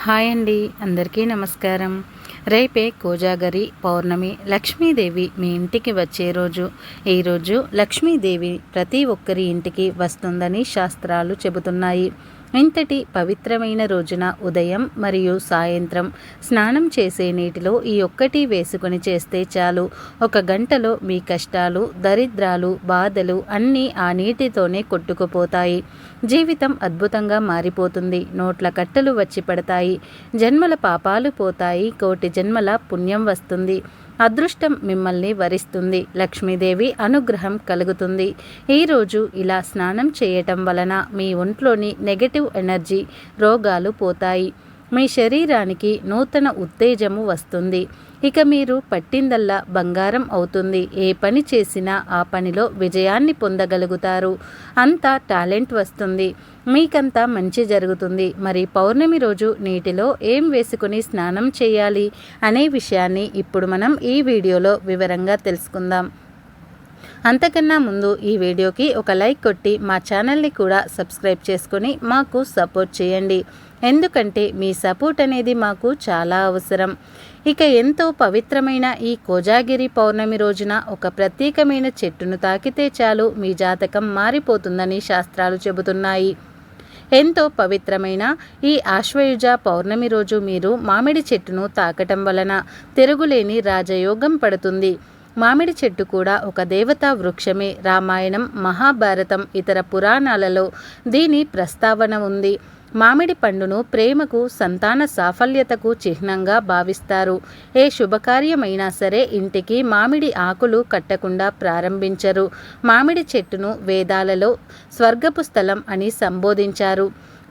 Hi అండి, అందరికీ నమస్కారం. రేపే కోజాగరి పౌర్ణమి. లక్ష్మీదేవి మీ ఇంటికి వచ్చే రోజు. ఈరోజు లక్ష్మీదేవి ప్రతి ఒక్కరి ఇంటికి వస్తుందని శాస్త్రాలు చెబుతున్నాయి. ఇంతటి పవిత్రమైన రోజున ఉదయం మరియు సాయంత్రం స్నానం చేసే నీటిలో ఈ ఒక్కటి వేసుకొని చేస్తే చాలు. 1 గంటలో మీ కష్టాలు, దరిద్రాలు, బాధలు అన్నీ ఆ నీటితోనే కొట్టుకుపోతాయి. జీవితం అద్భుతంగా మారిపోతుంది. నోట్ల కట్టలు వచ్చి పడతాయి. జన్మల పాపాలు పోతాయి. కోటి జన్మల పుణ్యం వస్తుంది. అదృష్టం మిమ్మల్ని వరిస్తుంది. లక్ష్మీదేవి అనుగ్రహం కలుగుతుంది. ఈరోజు ఇలా స్నానం చేయటం వలన మీ ఒంట్లోని నెగటివ్ ఎనర్జీ, రోగాలు పోతాయి. మీ శరీరానికి నూతన ఉత్తేజము వస్తుంది. ఇక మీరు పట్టిందల్లా బంగారం అవుతుంది. ఏ పని చేసినా ఆ పనిలో విజయాన్ని పొందగలుగుతారు. అంతా టాలెంట్ వస్తుంది. మీకంతా మంచి జరుగుతుంది. మరి పౌర్ణమి రోజు నీటిలో ఏం వేసుకుని స్నానం చేయాలి అనే విషయాన్ని ఇప్పుడు మనం ఈ వీడియోలో వివరంగా తెలుసుకుందాం. అంతకన్నా ముందు ఈ వీడియోకి ఒక లైక్ కొట్టి మా ఛానల్ని కూడా సబ్స్క్రైబ్ చేసుకొని మాకు సపోర్ట్ చేయండి. ఎందుకంటే మీ సపోర్ట్ అనేది మాకు చాలా అవసరం. ఇక ఎంతో పవిత్రమైన ఈ కోజాగిరి పౌర్ణమి రోజున ఒక ప్రత్యేకమైన చెట్టును తాకితే చాలు మీ జాతకం మారిపోతుందని శాస్త్రాలు చెబుతున్నాయి. ఎంతో పవిత్రమైన ఈ ఆశ్వయుజ పౌర్ణమి రోజు మీరు మామిడి చెట్టును తాకటం వలన తిరుగులేని రాజయోగం పడుతుంది. మామిడి చెట్టు కూడా ఒక దేవతా వృక్షమే. రామాయణం, మహాభారతం, ఇతర పురాణాలలో దీని ప్రస్తావన ఉంది. మామిడి పండును ప్రేమకు, సంతాన సాఫల్యతకు చిహ్నంగా భావిస్తారు. ఏ శుభకార్యమైనా సరే ఇంటికి మామిడి ఆకులు కట్టకుండా ప్రారంభించరు. మామిడి చెట్టును వేదాలలో స్వర్గపు స్థలం అని సంబోధించారు.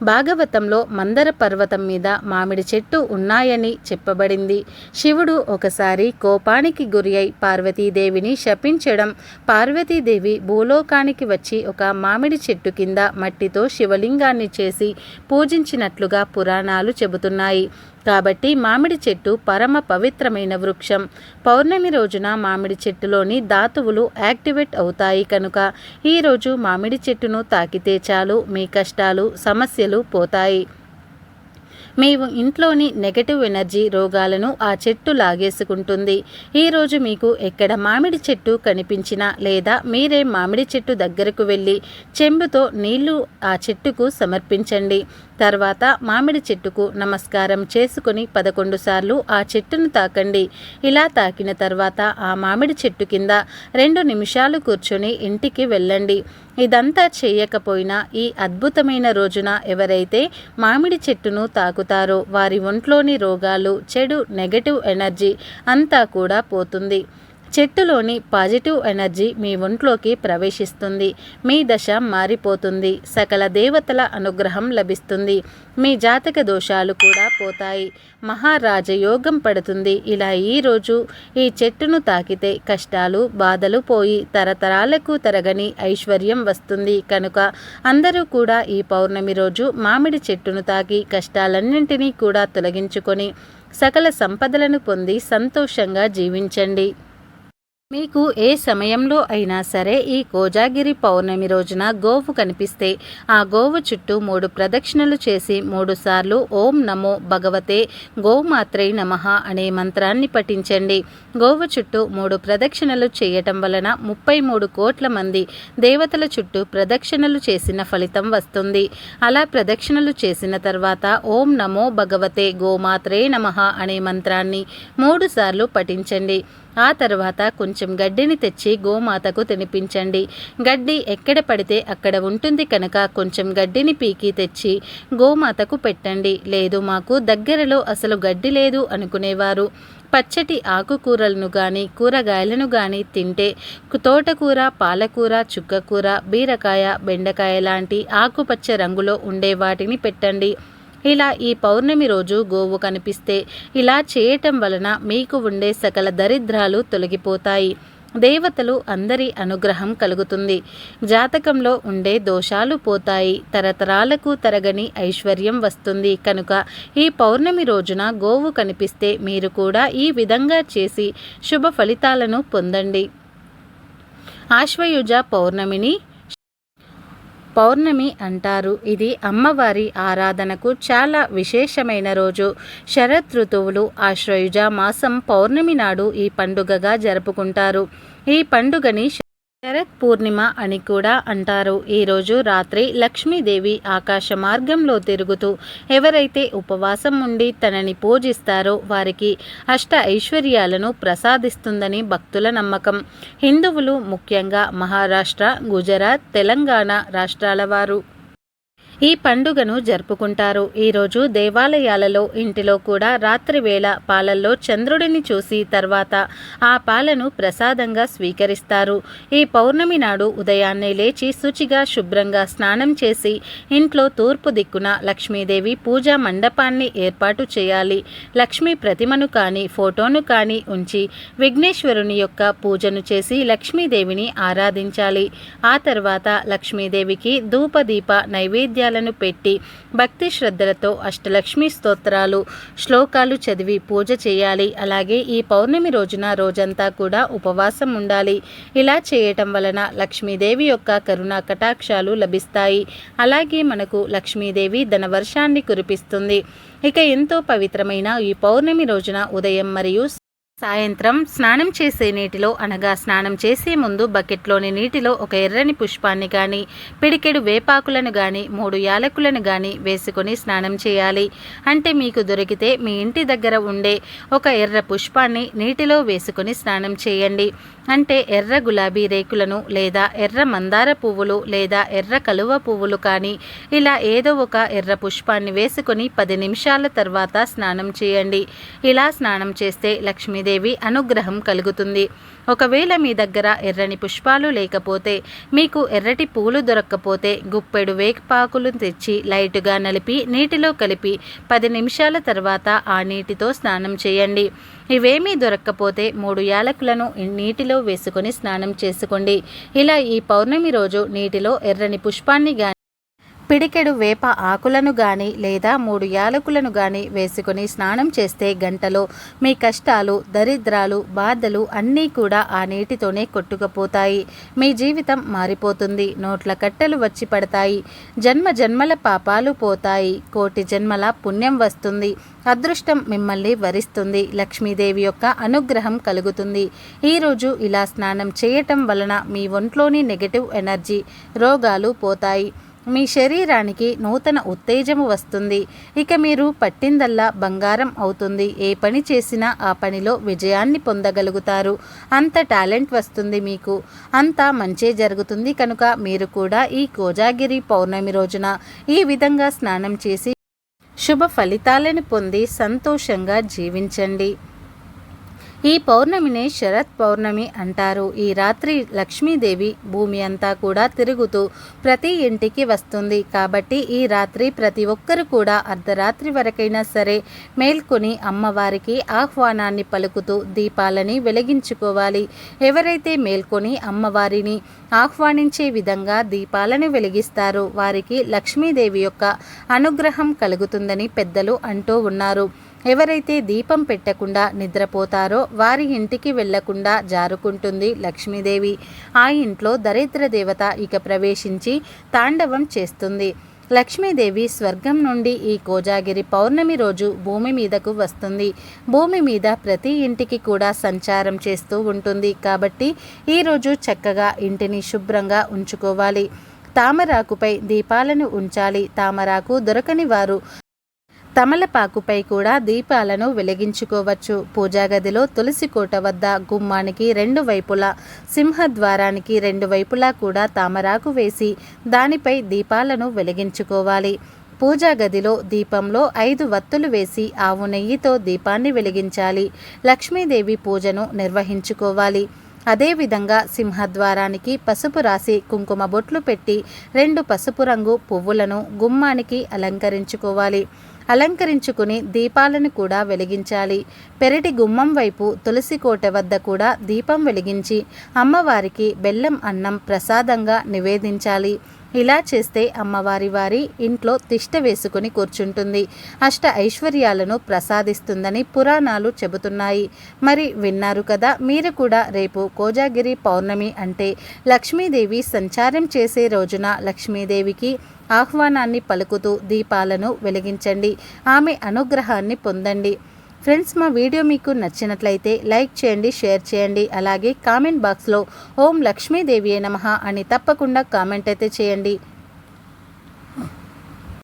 భాగవతంలో మందర పర్వతం మీద మామిడి చెట్టు ఉన్నాయని చెప్పబడింది. శివుడు ఒకసారి కోపానికి గురి అయి పార్వతీదేవిని శపించడం, పార్వతీదేవి భూలోకానికి వచ్చి ఒక మామిడి చెట్టు కింద మట్టితో శివలింగాన్ని చేసి పూజించినట్లుగా పురాణాలు చెబుతున్నాయి. కాబట్టి మామిడి చెట్టు పరమ పవిత్రమైన వృక్షం. పౌర్ణమి రోజున మామిడి చెట్టులోని ధాతువులు యాక్టివేట్ అవుతాయి కనుక ఈరోజు మామిడి చెట్టును తాకితే చాలు మీ కష్టాలు, సమస్యలు పోతాయి. మీ ఇంట్లోని నెగటివ్ ఎనర్జీ, రోగాలను ఆ చెట్టు లాగేసుకుంటుంది. ఈరోజు మీకు ఎక్కడ మామిడి చెట్టు కనిపించినా లేదా మీరే మామిడి చెట్టు దగ్గరకు వెళ్ళి చెంబుతో నీళ్లు ఆ చెట్టుకు సమర్పించండి. తర్వాత మామిడి చెట్టుకు నమస్కారం చేసుకుని 11 సార్లు ఆ చెట్టును తాకండి. ఇలా తాకిన తర్వాత ఆ మామిడి చెట్టు కింద 2 నిమిషాలు కూర్చొని ఇంటికి వెళ్ళండి. ఇదంతా చేయకపోయినా ఈ అద్భుతమైన రోజున ఎవరైతే మామిడి చెట్టును తాకుతారో వారి ఒంట్లోని రోగాలు, చెడు నెగటివ్ ఎనర్జీ అంతా కూడా పోతుంది. చెట్టులోని పాజిటివ్ ఎనర్జీ మీ ఒంట్లోకి ప్రవేశిస్తుంది. మీ దశ మారిపోతుంది. సకల దేవతల అనుగ్రహం లభిస్తుంది. మీ జాతక దోషాలు కూడా పోతాయి. మహారాజయోగం పడుతుంది. ఇలా ఈరోజు ఈ చెట్టును తాకితే కష్టాలు, బాధలు పోయి తరతరాలకు తరగని ఐశ్వర్యం వస్తుంది. కనుక అందరూ కూడా ఈ పౌర్ణమి రోజు మామిడి చెట్టును తాకి కష్టాలన్నింటినీ కూడా తొలగించుకొని సకల సంపదలను పొంది సంతోషంగా జీవించండి. మీకు ఏ సమయంలో అయినా సరే ఈ కోజాగిరి పౌర్ణమి రోజున గోవు కనిపిస్తే ఆ గోవు చుట్టూ 3 ప్రదక్షిణలు చేసి 3 సార్లు ఓం నమో భగవతే గోమాత్రై నమః అనే మంత్రాన్ని పఠించండి. గోవు చుట్టూ 3 ప్రదక్షిణలు చేయటం వలన 33 కోట్ల మంది దేవతల చుట్టూ ప్రదక్షిణలు చేసిన ఫలితం వస్తుంది. అలా ప్రదక్షిణలు చేసిన తర్వాత ఓం నమో భగవతే గోమాత్రే నమః అనే మంత్రాన్ని 3 సార్లు పఠించండి. ఆ తర్వాత కొంచెం గడ్డిని తెచ్చి గోమాతకు తినిపించండి. గడ్డి ఎక్కడ పడితే అక్కడ ఉంటుంది కనుక కొంచెం గడ్డిని పీకి తెచ్చి గోమాతకు పెట్టండి. లేదు మాకు దగ్గరలో అసలు గడ్డి లేదు అనుకునేవారు పచ్చటి ఆకుకూరలను కానీ కూరగాయలను కానీ తింటే తోటకూర, పాలకూర, చుక్కకూర, బీరకాయ, బెండకాయ లాంటి ఆకుపచ్చ రంగులో ఉండే వాటిని పెట్టండి. ఇలా ఈ పౌర్ణమి రోజు గోవు కనిపిస్తే ఇలా చేయటం వలన మీకు ఉండే సకల దరిద్రాలు తొలగిపోతాయి. దేవతలు అందరి అనుగ్రహం కలుగుతుంది. జాతకంలో ఉండే దోషాలు పోతాయి. తరతరాలకు తరగని ఐశ్వర్యం వస్తుంది. కనుక ఈ పౌర్ణమి రోజున గోవు కనిపిస్తే మీరు కూడా ఈ విధంగా చేసి శుభ ఫలితాలను పొందండి. ఆశ్వయుజ పౌర్ణమిని పౌర్ణమి అంటారు. ఇది అమ్మవారి ఆరాధనకు చాలా విశేషమైన రోజు. శరత్ ఋతువులు ఆశ్వయుజ మాసం పౌర్ణమి నాడు ఈ పండుగగా జరుపుకుంటారు. ఈ పండుగని శరత్ పూర్ణిమ అని కూడా అంటారు. ఈరోజు రాత్రి లక్ష్మీదేవి ఆకాశ మార్గంలో తిరుగుతూ ఎవరైతే ఉపవాసం ఉండి తనని పూజిస్తారో వారికి అష్ట ఐశ్వర్యాలను ప్రసాదిస్తుందని భక్తుల నమ్మకం. హిందువులు ముఖ్యంగా మహారాష్ట్ర, గుజరాత్, తెలంగాణ రాష్ట్రాల వారు ఈ పండుగను జరుపుకుంటారు. ఈరోజు దేవాలయాలలో ఇంటిలో కూడా రాత్రి వేళ పాలల్లో చంద్రుడిని చూసి తర్వాత ఆ పాలను ప్రసాదంగా స్వీకరిస్తారు. ఈ పౌర్ణమి నాడు ఉదయాన్నే లేచి శుచిగా శుభ్రంగా స్నానం చేసి ఇంట్లో తూర్పు దిక్కున లక్ష్మీదేవి పూజా మండపాన్ని ఏర్పాటు చేయాలి. లక్ష్మీ ప్రతిమను కానీ ఫోటోను కానీ ఉంచి విఘ్నేశ్వరుని యొక్క పూజను చేసి లక్ష్మీదేవిని ఆరాధించాలి. ఆ తర్వాత లక్ష్మీదేవికి ధూపదీప నైవేద్యాలను పెట్టి భక్తి శ్రద్ధలతో అష్టలక్ష్మి స్తోత్రాలు శ్లోకాలు చదివి పూజ చేయాలి. అలాగే ఈ పౌర్ణమి రోజున రోజంతా కూడా ఉపవాసం ఉండాలి. ఇలా చేయటం వలన లక్ష్మీదేవి యొక్క కరుణా కటాక్షాలు లభిస్తాయి. అలాగే మనకు లక్ష్మీదేవి ధనవర్షాన్ని కురిపిస్తుంది. ఇక ఎంతో పవిత్రమైన ఈ పౌర్ణమి రోజున ఉదయం మరియు సాయంత్రం స్నానం చేసే నీటిలో అనగా స్నానం చేసే ముందు బకెట్లోని నీటిలో ఒక ఎర్రని పుష్పాన్ని కానీ పిడికెడు వేపాకులను కానీ 3 యాలకులను కానీ వేసుకొని స్నానం చేయాలి. అంటే మీకు దొరికితే మీ ఇంటి దగ్గర ఉండే ఒక ఎర్ర పుష్పాన్ని నీటిలో వేసుకొని స్నానం చేయండి. అంటే ఎర్ర గులాబీ రేకులను లేదా ఎర్ర మందార పువ్వులు లేదా ఎర్ర కలువ పువ్వులు కానీ ఇలా ఏదో ఒక ఎర్ర పుష్పాన్ని వేసుకొని 10 నిమిషాల తర్వాత స్నానం చేయండి. ఇలా స్నానం చేస్తే లక్ష్మీదేవి అనుగ్రహం కలుగుతుంది. ఒకవేళ మీ దగ్గర ఎర్రని పుష్పాలు లేకపోతే మీకు ఎర్రటి పూలు దొరక్కపోతే గుప్పెడు వేపాకులు తెచ్చి లైటుగా నలిపి నీటిలో కలిపి 10 నిమిషాల తర్వాత ఆ నీటితో స్నానం చేయండి. ఇవేమీ దొరక్కపోతే 3 యాలకులను నీటిలో వేసుకొని స్నానం చేసుకోండి. ఇలా ఈ పౌర్ణమి రోజు నీటిలో ఎర్రని పుష్పాన్ని కానీ పిడికెడు వేప ఆకులను కానీ లేదా 3 యాలకులను కానీ వేసుకొని స్నానం చేస్తే గంటలో మీ కష్టాలు, దరిద్రాలు, బాధలు అన్నీ కూడా ఆ నీటితోనే కొట్టుకుపోతాయి. మీ జీవితం మారిపోతుంది. నోట్ల కట్టలు వచ్చి పడతాయి. జన్మ జన్మల పాపాలు పోతాయి. కోటి జన్మల పుణ్యం వస్తుంది. అదృష్టం మిమ్మల్ని వరిస్తుంది. లక్ష్మీదేవి యొక్క అనుగ్రహం కలుగుతుంది. ఈరోజు ఇలా స్నానం చేయటం వలన మీ ఒంట్లోని నెగటివ్ ఎనర్జీ, రోగాలు పోతాయి. మీ శరీరానికి నూతన ఉత్తేజము వస్తుంది. ఇక మీరు పట్టిందల్లా బంగారం అవుతుంది. ఏ పని చేసినా ఆ పనిలో విజయాన్ని పొందగలుగుతారు. అంత టాలెంట్ వస్తుంది మీకు. అంతా మంచే జరుగుతుంది. కనుక మీరు కూడా ఈ కోజాగిరి పౌర్ణమి రోజున ఈ విధంగా స్నానం చేసి శుభ ఫలితాలను పొంది సంతోషంగా జీవించండి. ఈ పౌర్ణమిని శరత్ పౌర్ణమి అంటారు. ఈ రాత్రి లక్ష్మీదేవి భూమి అంతా కూడా తిరుగుతూ ప్రతి ఇంటికి వస్తుంది. కాబట్టి ఈ రాత్రి ప్రతి ఒక్కరు కూడా అర్ధరాత్రి వరకైనా సరే మేల్కొని అమ్మవారికి ఆహ్వానాన్ని పలుకుతూ దీపాలని వెలిగించుకోవాలి. ఎవరైతే మేల్కొని అమ్మవారిని ఆహ్వానించే విధంగా దీపాలను వెలిగిస్తారో వారికి లక్ష్మీదేవి యొక్క అనుగ్రహం కలుగుతుందని పెద్దలు అంటూ ఉన్నారు. ఎవరైతే దీపం పెట్టకుండా నిద్రపోతారో వారి ఇంటికి వెళ్లకుండా జారుకుంటుంది లక్ష్మీదేవి. ఆ ఇంట్లో దరిద్ర దేవత ఇక ప్రవేశించి తాండవం చేస్తుంది. లక్ష్మీదేవి స్వర్గం నుండి ఈ కోజాగిరి పౌర్ణమి రోజు భూమి మీదకు వస్తుంది. భూమి మీద ప్రతి ఇంటికి కూడా సంచారం చేస్తూ ఉంటుంది. కాబట్టి ఈరోజు చక్కగా ఇంటిని శుభ్రంగా ఉంచుకోవాలి. తామరాకుపై దీపాలను ఉంచాలి. తామరాకు దొరకని వారు తమలపాకుపై కూడా దీపాలను వెలిగించుకోవచ్చు. పూజాగదిలో తులసి కోట వద్ద గుమ్మానికి 2 వైపులా, సింహద్వారానికి 2 వైపులా కూడా తామరాకు వేసి దానిపై దీపాలను వెలిగించుకోవాలి. పూజా గదిలో దీపంలో 5 వత్తులు వేసి ఆవు నెయ్యితో దీపాన్ని వెలిగించాలి. లక్ష్మీదేవి పూజను నిర్వహించుకోవాలి. అదేవిధంగా సింహద్వారానికి పసుపు రాసి కుంకుమ బొట్లు పెట్టి 2 పసుపు రంగు పువ్వులను గుమ్మానికి అలంకరించుకోవాలి. అలంకరించుకుని దీపాలను కూడా వెలిగించాలి. పెరటి గుమ్మం వైపు తులసి కోట వద్ద కూడా దీపం వెలిగించి అమ్మవారికి బెల్లం అన్నం ప్రసాదంగా నివేదించాలి. ఇలా చేస్తే అమ్మవారి వారి ఇంట్లో తిష్ట వేసుకుని కూర్చుంటుంది, అష్ట ఐశ్వర్యాలను ప్రసాదిస్తుందని పురాణాలు చెబుతున్నాయి. మరి విన్నారు కదా, మీరు కూడా రేపు కోజాగిరి పౌర్ణమి అంటే లక్ష్మీదేవి సంచారం చేసే రోజున లక్ష్మీదేవికి ఆహ్వానాన్ని పలుకుతూ దీపాలను వెలిగించండి, ఆమె అనుగ్రహాన్ని పొందండి. ఫ్రెండ్స్, మా వీడియో మీకు నచ్చినట్లయితే లైక్ చేయండి, షేర్ చేయండి, అలాగే కామెంట్ బాక్స్లో ఓం లక్ష్మీదేవియే నమః అని తప్పకుండా కామెంట్ అయితే చేయండి.